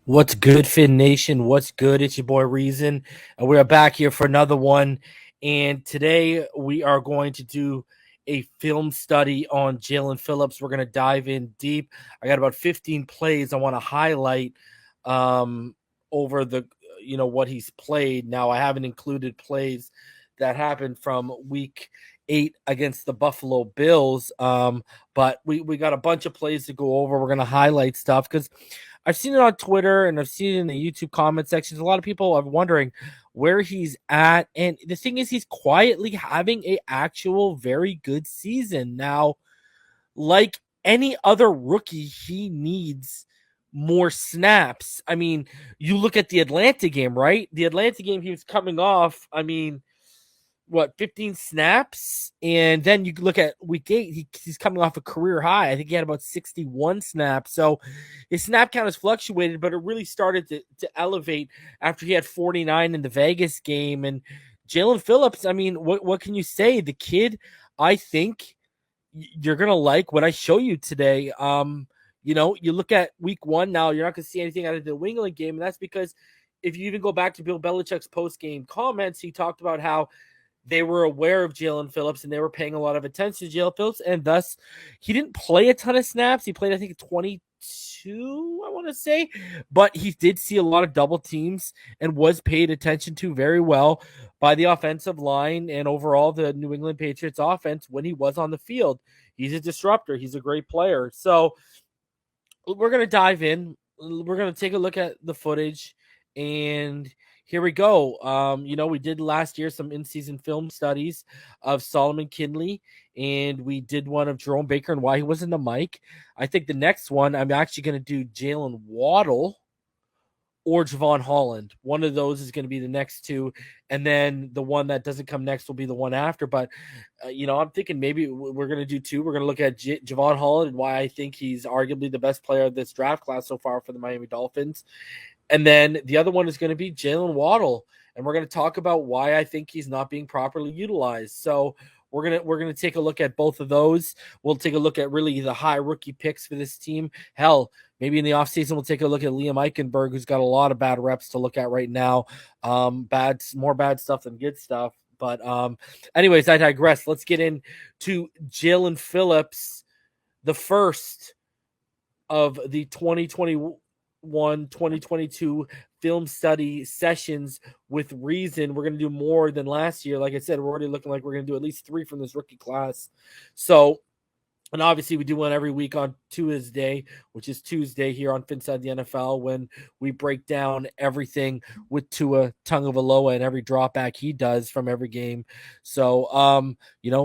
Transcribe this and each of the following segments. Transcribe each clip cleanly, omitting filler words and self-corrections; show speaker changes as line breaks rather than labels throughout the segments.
What's good, Fin Nation? What's good? It's your boy Reason, and we are back here for another one. And today we are going to do a film study on Jaelan Phillips. We're going to dive in deep. I got about 15 plays I want to highlight over the what he's played. Now I haven't included plays that happened from week 8 against the Buffalo Bills. But we got a bunch of plays to go over. We're going to highlight stuff because I've seen it on Twitter and I've seen it in the YouTube comment sections. A lot of people are wondering where he's at. And the thing is, he's quietly having a actual very good season. Now, like any other rookie, he needs more snaps. I mean, you look at the Atlanta game, right? The Atlanta game, he was coming off, 15 snaps, and then you look at week 8, he's coming off a career high. I think he had about 61 snaps. So his snap count has fluctuated, but it really started to elevate after he had 49 in the Vegas game. And Jaelan Phillips, I mean, what can you say? The kid, I think you're gonna like what I show you today. You look at week 1 now, you're not gonna see anything out of the New England game, and that's because if you even go back to Bill Belichick's post-game comments, he talked about how they were aware of Jaelan Phillips and they were paying a lot of attention to Jaelan Phillips, and thus he didn't play a ton of snaps. He played, I think, 22, I want to say, but he did see a lot of double teams and was paid attention to very well by the offensive line and overall the New England Patriots offense when he was on the field. He's a disruptor. He's a great player. So we're going to dive in. We're going to take a look at the footage, and here we go. We did last year some in-season film studies of Solomon Kinley, and we did one of Jerome Baker and why he wasn't the mic. I think the next one, I'm actually going to do Jalen Waddle or Javon Holland. One of those is going to be the next two, and then the one that doesn't come next will be the one after. But, I'm thinking maybe we're going to do two. We're going to look at Javon Holland and why I think he's arguably the best player of this draft class so far for the Miami Dolphins. And then the other one is going to be Jalen Waddle, and we're going to talk about why I think he's not being properly utilized. So we're gonna take a look at both of those. We'll take a look at really the high rookie picks for this team. Hell, maybe in the offseason we'll take a look at Liam Eichenberg, who's got a lot of bad reps to look at right now. More bad stuff than good stuff. But anyways, I digress. Let's get into Jaelan Phillips, the first of the 2022 film study sessions with Reason. We're going to do more than last year. Like I said, we're already looking like we're going to do at least 3 from this rookie class. So, and obviously we do one every week on Tuesday, which is Tuesday here on Phinside the NFL, when we break down everything with Tua Tagovailoa and every drop back he does from every game. So,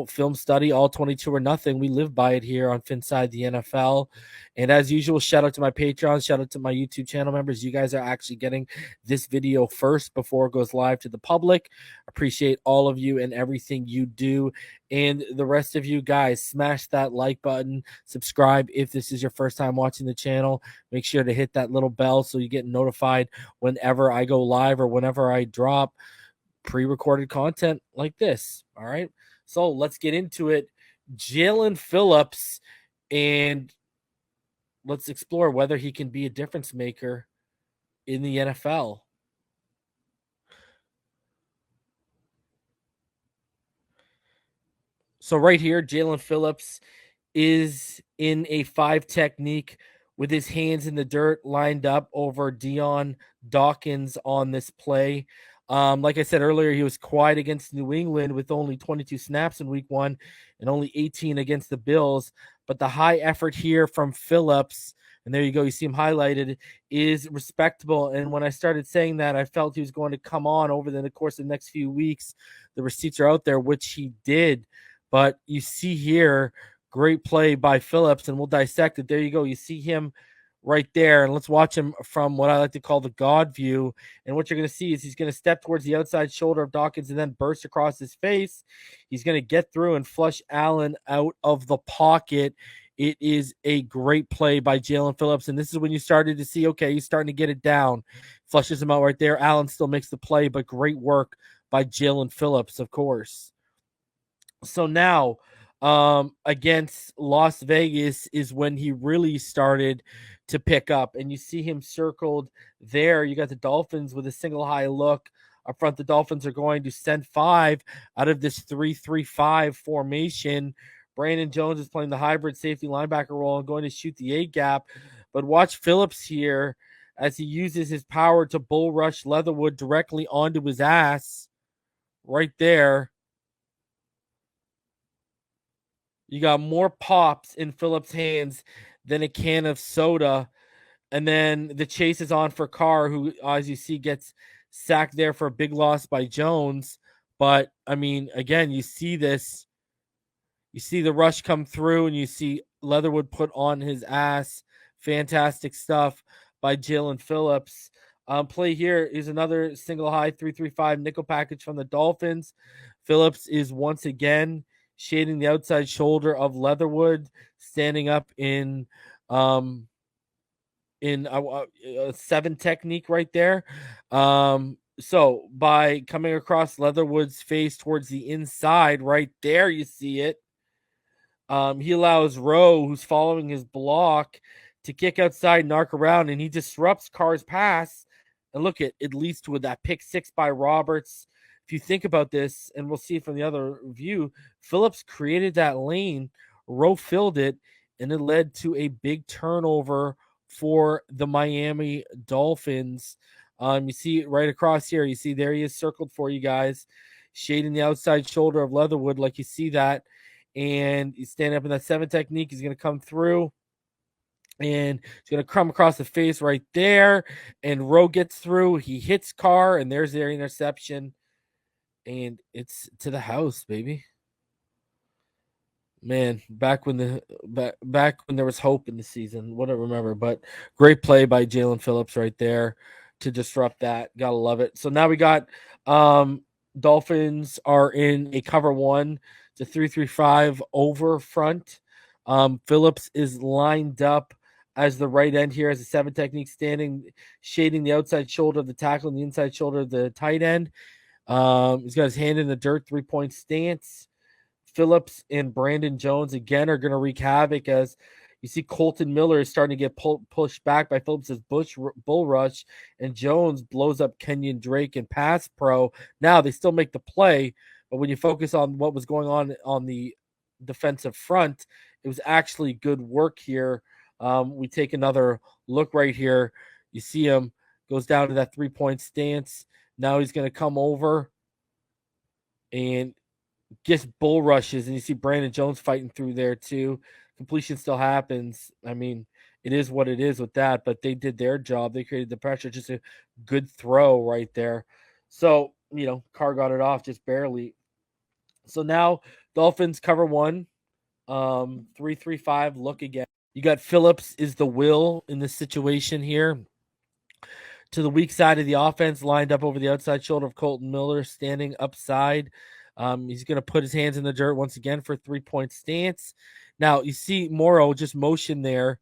film study, all 22 or nothing. We live by it here on Phinside the NFL. And as usual, shout out to my Patreons, shout out to my YouTube channel members. You guys are actually getting this video first before it goes live to the public. Appreciate all of you and everything you do. And the rest of you guys, smash that like button, subscribe if this is your first time watching the channel. Make sure to hit that little bell so you get notified whenever I go live or whenever I drop pre-recorded content like this. All right, so let's get into it. Jaelan Phillips, and let's explore whether he can be a difference maker in the NFL. So right here, Jaelan Phillips is in a 5 technique with his hands in the dirt, lined up over Dion Dawkins on this play. Like I said earlier, he was quiet against New England with only 22 snaps in week 1 and only 18 against the Bills. But the high effort here from Phillips, and there you go, you see him highlighted, is respectable. And when I started saying that, I felt he was going to come on over the course of the next few weeks. The receipts are out there, which he did. But you see here, great play by Phillips, and we'll dissect it. There you go. You see him right there, and let's watch him from what I like to call the God view. And what you're going to see is he's going to step towards the outside shoulder of Dawkins and then burst across his face. He's going to get through and flush Allen out of the pocket. It is a great play by Jaelan Phillips, and this is when you started to see, okay, he's starting to get it down. Flushes him out right there. Allen still makes the play, but great work by Jaelan Phillips, of course. So now against Las Vegas is when he really started to pick up. And you see him circled there. You got the Dolphins with a single high look. Up front, the Dolphins are going to send 5 out of this 3-3-5 formation. Brandon Jones is playing the hybrid safety linebacker role and going to shoot the A gap. But watch Phillips here as he uses his power to bull rush Leatherwood directly onto his ass. Right there. You got more pops in Phillips' hands than a can of soda. And then the chase is on for Carr, who, as you see, gets sacked there for a big loss by Jones. But, I mean, again, you see this. You see the rush come through, and you see Leatherwood put on his ass. Fantastic stuff by Jaelan Phillips. Play here is another single high 3-3-5 nickel package from the Dolphins. Phillips is once again shading the outside shoulder of Leatherwood, standing up in a 7 technique right there. So by coming across Leatherwood's face towards the inside right there, you see it. He allows Rowe, who's following his block, to kick outside and arc around, and he disrupts Carr's pass. And look, it leads to that pick 6 by Roberts. If you think about this, and we'll see it from the other view, Phillips created that lane, Rowe filled it, and it led to a big turnover for the Miami Dolphins. You see it right across here. You see there he is circled for you guys, shading the outside shoulder of Leatherwood like you see that. And he's standing up in that 7 technique. He's going to come through. And he's going to come across the face right there. And Rowe gets through. He hits Carr, and there's their interception. And it's to the house, baby. Man, back when there was hope in the season. What I remember. But great play by Jaelan Phillips right there to disrupt that. Gotta love it. So now we got Dolphins are in a cover 1. It's a 3-3-5 over front. Phillips is lined up as the right end here as a 7 technique, standing, shading the outside shoulder of the tackle and the inside shoulder of the tight end. He's got his hand in the dirt, 3-point stance. Phillips and Brandon Jones again are going to wreak havoc as you see Colton Miller is starting to get pushed back by Phillips's bull rush, and Jones blows up Kenyon Drake and pass pro. Now they still make the play, but when you focus on what was going on the defensive front, it was actually good work here. We take another look right here. You see him goes down to that 3-point stance. Now he's going to come over and gets bull rushes, and you see Brandon Jones fighting through there too. Completion still happens. I mean, it is what it is with that, but they did their job. They created the pressure. Just a good throw right there. So, Carr got it off just barely. So now Dolphins cover 1, 3-3-5 look again. You got Phillips is the will in this situation here. To the weak side of the offense, lined up over the outside shoulder of Colton Miller, standing upside. He's going to put his hands in the dirt once again for 3-point stance. Now, you see Morrow just motion there,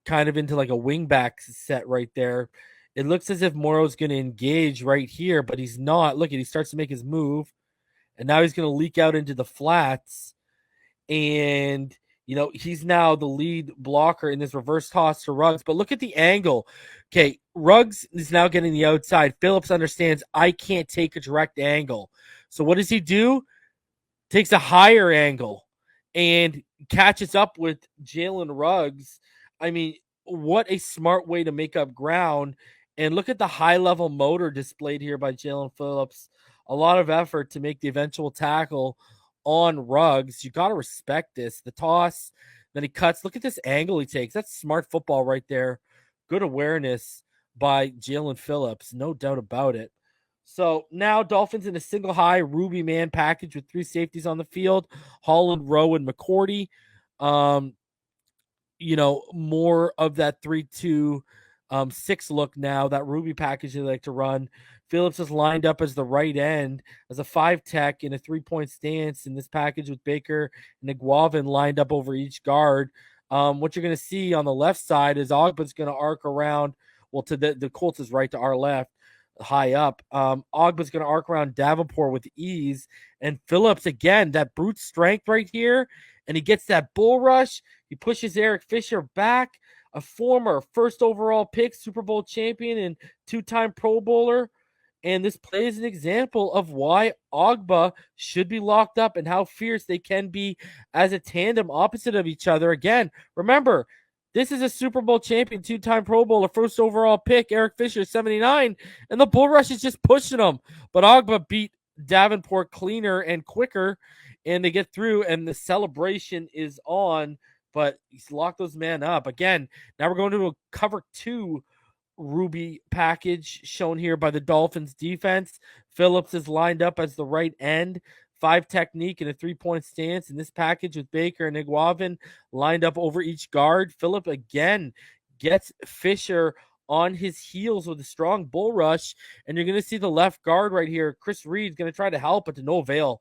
kind of into like a wingback set right there. It looks as if Morrow's going to engage right here, but he's not. Look, he starts to make his move, and now he's going to leak out into the flats. And, he's now the lead blocker in this reverse toss to Ruggs. But look at the angle. Okay, Ruggs is now getting the outside. Phillips understands I can't take a direct angle. So what does he do? Takes a higher angle and catches up with Jalen Ruggs. I mean, what a smart way to make up ground. And look at the high-level motor displayed here by Jaelan Phillips. A lot of effort to make the eventual tackle on Ruggs. You got to respect this. The toss, then he cuts. Look at this angle he takes. That's smart football right there. Good awareness by Jaelan Phillips. No doubt about it. So now Dolphins in a single high Ruby man package with 3 safeties on the field. Holland, Rowe, and McCourty. More of that 3-2-6 look now. That Ruby package they like to run. Phillips is lined up as the right end as a 5 tech in a 3-point stance in this package with Baker and Iguavin lined up over each guard. What you're going to see on the left side is Ogba's going to arc around. Well, to the Colts is right to our left, high up. Ogba's going to arc around Davenport with ease. And Phillips, again, that brute strength right here. And he gets that bull rush. He pushes Eric Fisher back. a former first overall pick, Super Bowl champion, and two-time Pro Bowler. And this play is an example of why Ogba should be locked up and how fierce they can be as a tandem opposite of each other. Again, remember, this is a Super Bowl champion, two-time Pro Bowler, first overall pick, Eric Fisher, 79, and the Bull Rush is just pushing them. But Ogba beat Davenport cleaner and quicker, and they get through, and the celebration is on, but he's locked those men up. Again, now we're going to a cover 2 Ruby package shown here by the Dolphins defense. Phillips is lined up as the right end, 5 technique and a 3-point stance in this package with Baker and Iguavin lined up over each guard. Phillip again gets Fisher on his heels with a strong bull rush, and you're going to see the left guard right here. Chris Reed's going to try to help, but to no avail.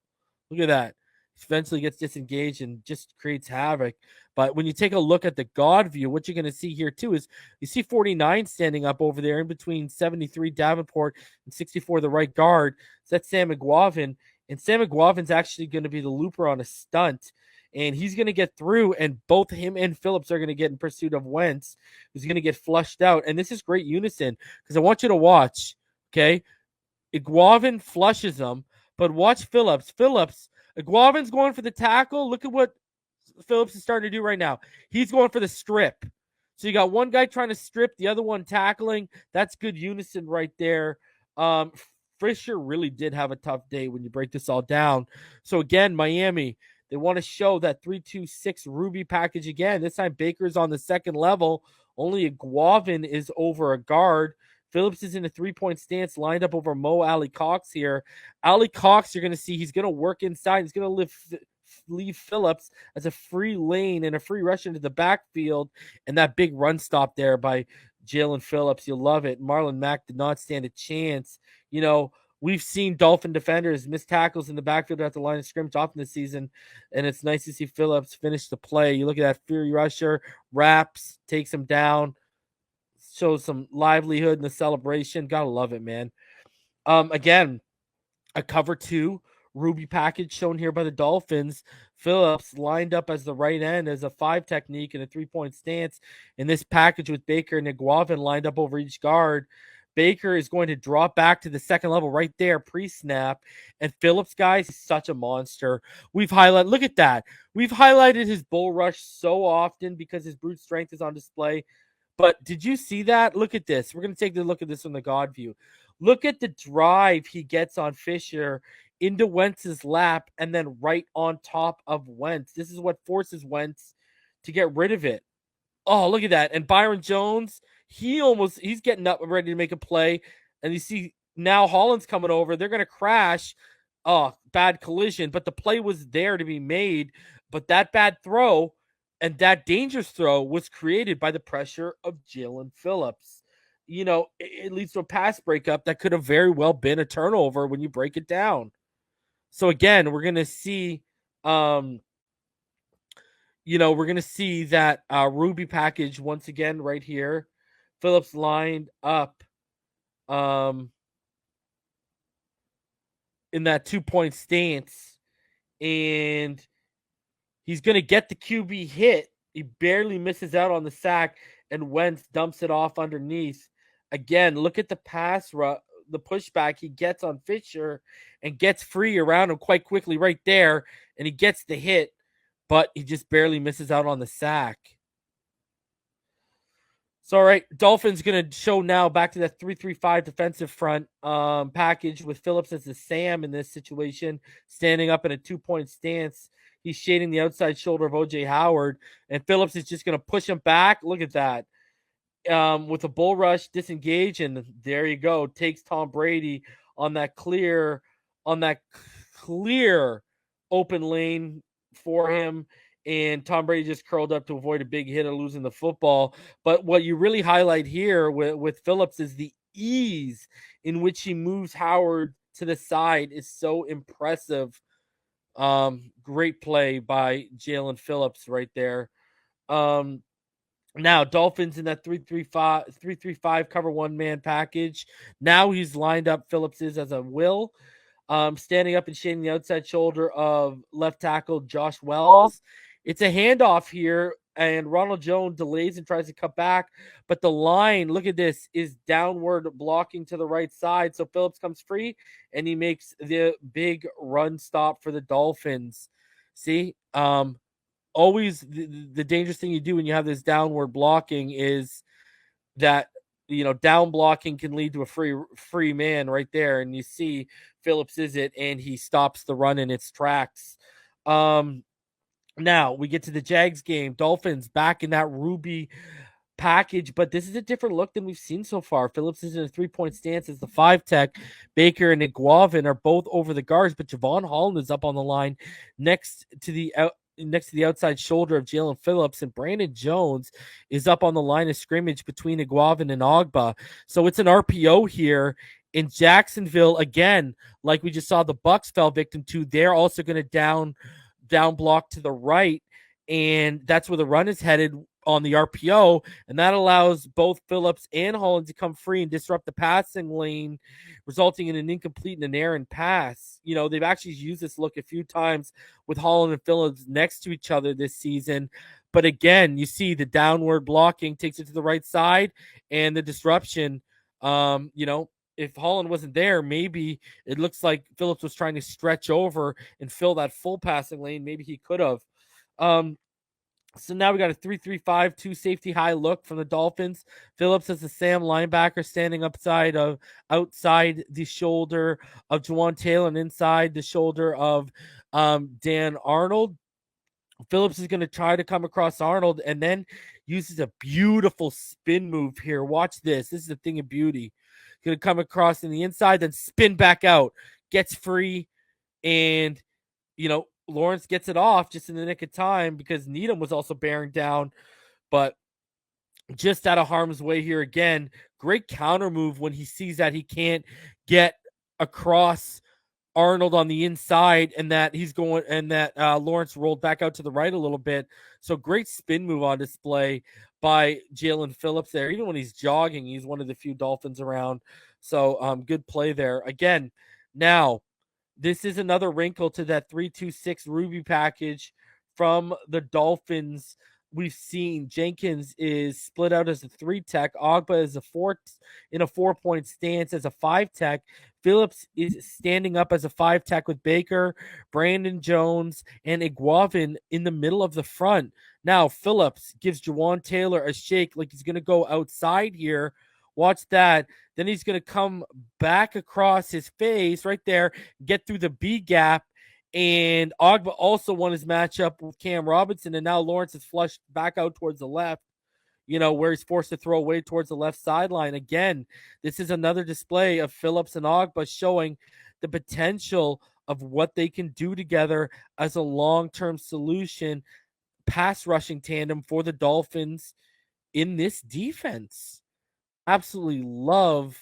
Look at that. Eventually gets disengaged and just creates havoc. But when you take a look at the God view, what you're going to see here too is you see 49 standing up over there in between 73 Davenport and 64 the right guard. So that's Sam Iguavin. And Sam Iguavin's actually going to be the looper on a stunt. And he's going to get through, and both him and Phillips are going to get in pursuit of Wentz, who's going to get flushed out. And this is great unison because I want you to watch, okay? Iguavin flushes him, but watch Phillips. Iguavin's going for the tackle. Look at what Phillips is starting to do right now. He's going for the strip. So you got one guy trying to strip, the other one tackling. That's good unison right there. Fisher really did have a tough day when you break this all down. So again, Miami, they want to show that 3-2-6 Ruby package again. This time Baker's on the second level. Only Iguavin is over a guard. Phillips is in a 3-point stance lined up over Mo Ali Cox here. Ali Cox, you're going to see he's going to work inside. He's going to leave Phillips as a free lane and a free rush into the backfield. And that big run stop there by Jaelan Phillips, you'll love it. Marlon Mack did not stand a chance. You know, we've seen Dolphin defenders miss tackles in the backfield at the line of scrimmage often this season, and it's nice to see Phillips finish the play. You look at that free rusher, wraps, takes him down, shows some livelihood in the celebration. Gotta love it, man. Again, a cover 2 Ruby package shown here by the Dolphins. Phillips lined up as the right end as a 5 technique and a 3-point stance in this package with Baker and Iguavin lined up over each guard. Baker is going to drop back to the second level right there, pre-snap. And Phillips, guys, is such a monster. Look at that. We've highlighted his bull rush so often because his brute strength is on display. But did you see that? Look at this. We're going to take a look at this from the God view. Look at the drive he gets on Fisher into Wentz's lap and then right on top of Wentz. This is what forces Wentz to get rid of it. Oh, look at that. And Byron Jones, he's getting up and ready to make a play. And you see now Holland's coming over. They're going to crash. Oh, bad collision. But the play was there to be made. But that bad throw and that dangerous throw was created by the pressure of Jaelan Phillips. You know, it leads to a pass breakup that could have very well been a turnover when you break it down. So again, we're going to see, we're going to see that Ruby package once again right here. Phillips lined up in that 2-point stance, and he's going to get the QB hit. He barely misses out on the sack, and Wentz dumps it off underneath. Again, look at the the pushback he gets on Fisher and gets free around him quite quickly right there, and he gets the hit, but he just barely misses out on the sack. So, all right, Dolphins going to show now back to that 3-3-5 defensive front package with Phillips as the Sam in this situation, standing up in a 2-point stance. He's shading the outside shoulder of O.J. Howard, and Phillips is just going to push him back. Look at that. With a bull rush, disengage, and there you go. Takes Tom Brady on that clear open lane for him. And Tom Brady just curled up to avoid a big hit of losing the football. But what you really highlight here with Phillips is the ease in which he moves Howard to the side is so impressive. Great play by Jaelan Phillips right there. Now, Dolphins in that 3-3-5 cover 1-man package. Now he's lined up, Phillips is, as a will. Standing up and shading the outside shoulder of left tackle Josh Wells. It's a handoff here and Ronald Jones delays and tries to cut back, but the line, look at this, is downward blocking to the right side. So Phillips comes free and he makes the big run stop for the Dolphins. See, always the dangerous thing you do when you have this downward blocking is that down blocking can lead to a free man right there, and you see Phillips is it, and he stops the run in its tracks. Now we get to the Jags game. Dolphins back in that Ruby package, but this is a different look than we've seen so far. Phillips is in a 3-point stance as the 5 tech. Baker and Iguavin are both over the guards, but Javon Holland is up on the line next to the outside shoulder of Jaelan Phillips, and Brandon Jones is up on the line of scrimmage between Iguavin and Ogba. So it's an RPO here. In Jacksonville, again, like we just saw the Bucs fell victim to, they're also going to down block to the right, and that's where the run is headed on the RPO, and that allows both Phillips and Holland to come free and disrupt the passing lane, resulting in an incomplete and an errant pass. They've actually used this look a few times with Holland and Phillips next to each other this season. But again, you see the downward blocking takes it to the right side, and the disruption, if Holland wasn't there, maybe it looks like Phillips was trying to stretch over and fill that full passing lane. Maybe he could have. So now we got a 3-3-5, 2 safety high look from the Dolphins. Phillips as a Sam linebacker standing outside the shoulder of Jawaan Taylor and inside the shoulder of Dan Arnold. Phillips is going to try to come across Arnold and then uses a beautiful spin move here. Watch this. This is a thing of beauty. Going to come across in the inside, then spin back out, gets free, and Lawrence gets it off just in the nick of time because Needham was also bearing down, but just out of harm's way here again. Great counter move when he sees that he can't get across Arnold on the inside, and that Lawrence rolled back out to the right a little bit. So great spin move on display by Jaelan Phillips there. Even when he's jogging, he's one of the few Dolphins around. So good play there. Again, now this is another wrinkle to that 3-2-6 Ruby package from the Dolphins. We've seen Jenkins is split out as a 3-tech. Ogba is in a 4-point stance as a 5-tech. Phillips is standing up as a 5-tech with Baker, Brandon Jones, and Iguavin in the middle of the front. Now Phillips gives Jawaan Taylor a shake like he's going to go outside here. Watch that. Then he's going to come back across his face right there, get through the B gap. And Ogba also won his matchup with Cam Robinson. And now Lawrence is flushed back out towards the left, where he's forced to throw away towards the left sideline. Again, this is another display of Phillips and Ogba showing the potential of what they can do together as a long-term solution, pass rushing tandem for the Dolphins in this defense. Absolutely love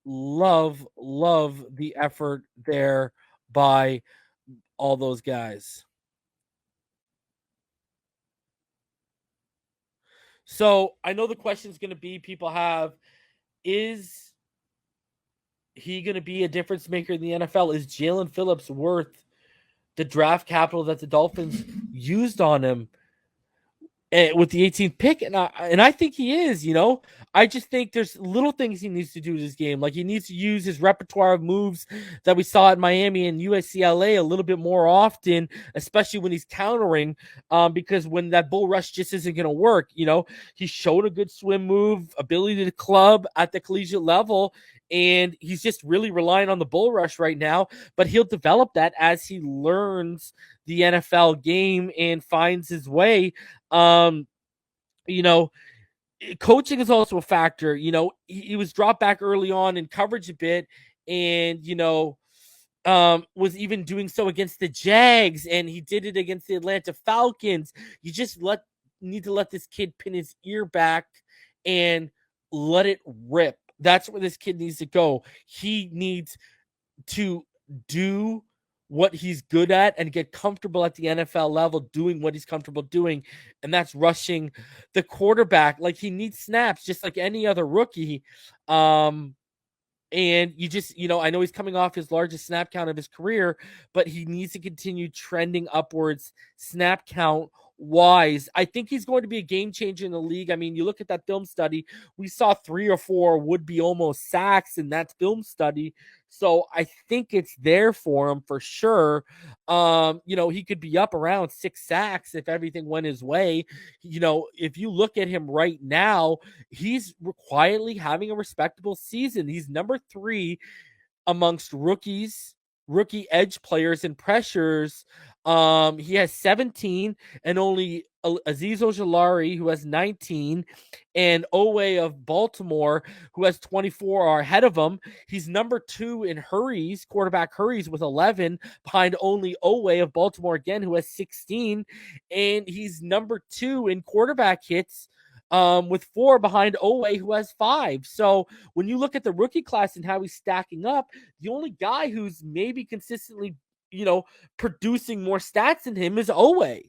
the effort there by all those guys. So I know the question is going to be, people have, is he going to be a difference maker in the NFL? Is Jaelan Phillips worth the draft capital that the Dolphins used on him with the 18th pick? And I think he is. I just think there's little things he needs to do in this game. Like, he needs to use his repertoire of moves that we saw at Miami and USCLA a little bit more often, especially when he's countering, because when that bull rush just isn't going to work. He showed a good swim move, ability to club at the collegiate level, and he's just really relying on the bull rush right now. But he'll develop that as he learns the NFL game and finds his way. Coaching is also a factor. He was dropped back early on in coverage a bit, and was even doing so against the Jags, and he did it against the Atlanta Falcons. You just need to let this kid pin his ear back and let it rip. That's where this kid needs to go. He needs to do what he's good at and get comfortable at the NFL level doing what he's comfortable doing, and that's rushing the quarterback. Like, he needs snaps just like any other rookie. And you just, I know he's coming off his largest snap count of his career, but he needs to continue trending upwards snap count wise. I think he's going to be a game changer in the league. I mean, you look at that film study, we saw 3 or 4 would be almost sacks in that film study. So I think it's there for him for sure. He could be up around 6 sacks if everything went his way. If you look at him right now, he's quietly having a respectable season. He's number 3 amongst rookie edge players and pressures. He has 17, and only Azeez Ojulari, who has 19, and Owe of Baltimore, who has 24, are ahead of him. He's number 2 in hurries, quarterback hurries, with 11, behind only Owe of Baltimore again, who has 16, and he's number 2 in quarterback hits, with 4, behind Owe, who has 5. So when you look at the rookie class and how he's stacking up, the only guy who's maybe consistently, producing more stats than him is Owe.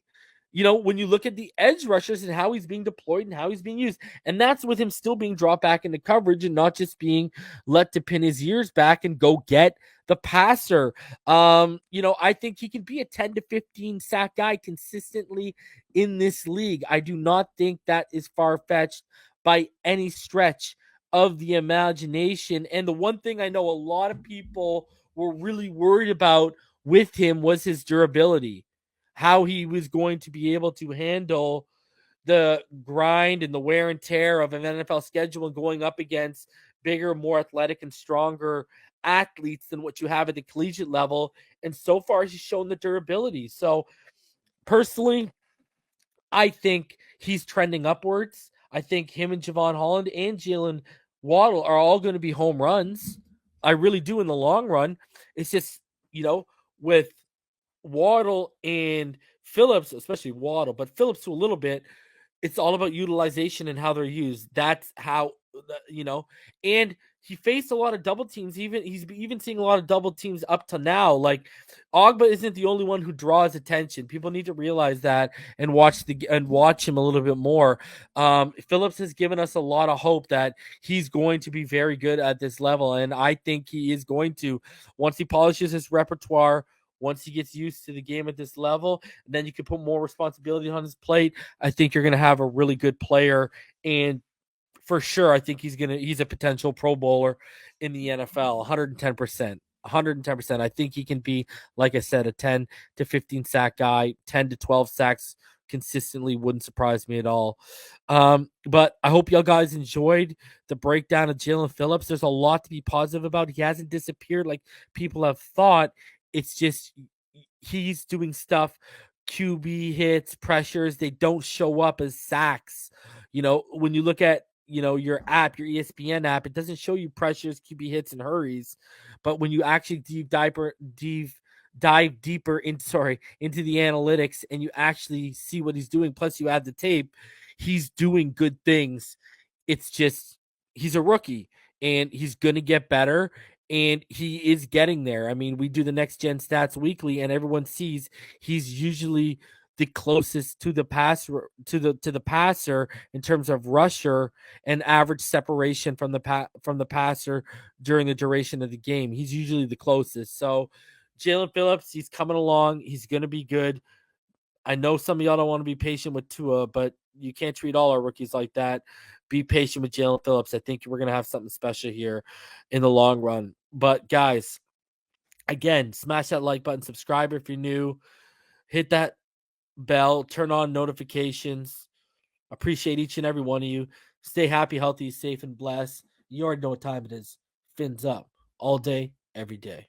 When you look at the edge rushers and how he's being deployed and how he's being used, and that's with him still being dropped back into coverage and not just being let to pin his ears back and go get the passer. I think he can be a 10 to 15 sack guy consistently in this league. I do not think that is far-fetched by any stretch of the imagination. And the one thing I know a lot of people were really worried about with him was his durability, how he was going to be able to handle the grind and the wear and tear of an NFL schedule and going up against bigger, more athletic and stronger athletes than what you have at the collegiate level. And so far, he's shown the durability. So personally, I think he's trending upwards. I think him and Javon Holland and Jalen Waddle are all going to be home runs. I really do in the long run. It's just, with Waddle and Phillips, especially Waddle, but Phillips to a little bit, it's all about utilization and how they're used. That's how, and he faced a lot of double teams. He's even seeing a lot of double teams up to now. Like Ogba isn't the only one who draws attention. People need to realize that and watch him a little bit more. Phillips has given us a lot of hope that he's going to be very good at this level, and I think he is going to, once he polishes his repertoire, once he gets used to the game at this level, then you can put more responsibility on his plate. I think you're going to have a really good player, and for sure, I think he's a potential Pro Bowler in the NFL, 110%. 110%. I think he can be, like I said, a 10 to 15 sack guy. 10 to 12 sacks consistently wouldn't surprise me at all. But I hope y'all guys enjoyed the breakdown of Jaelan Phillips. There's a lot to be positive about. He hasn't disappeared like people have thought. It's just he's doing stuff, QB hits, pressures, they don't show up as sacks. When you look at your app, your ESPN app, it doesn't show you pressures, QB hits, and hurries. But when you actually dive deeper into the analytics and you actually see what he's doing, plus you add the tape, he's doing good things. It's just he's a rookie and he's going to get better. And he is getting there. I mean, we do the next gen stats weekly, and everyone sees he's usually the closest to the passer in terms of rusher and average separation from the passer during the duration of the game. He's usually the closest. So Jaelan Phillips, he's coming along. He's going to be good. I know some of y'all don't want to be patient with Tua, but you can't treat all our rookies like that. Be patient with Jaelan Phillips. I think we're going to have something special here in the long run. But guys, again, smash that like button, subscribe if you're new, hit that bell, turn on notifications. Appreciate each and every one of you. Stay happy, healthy, safe, and blessed. You already know what time it is. Fins up all day, every day.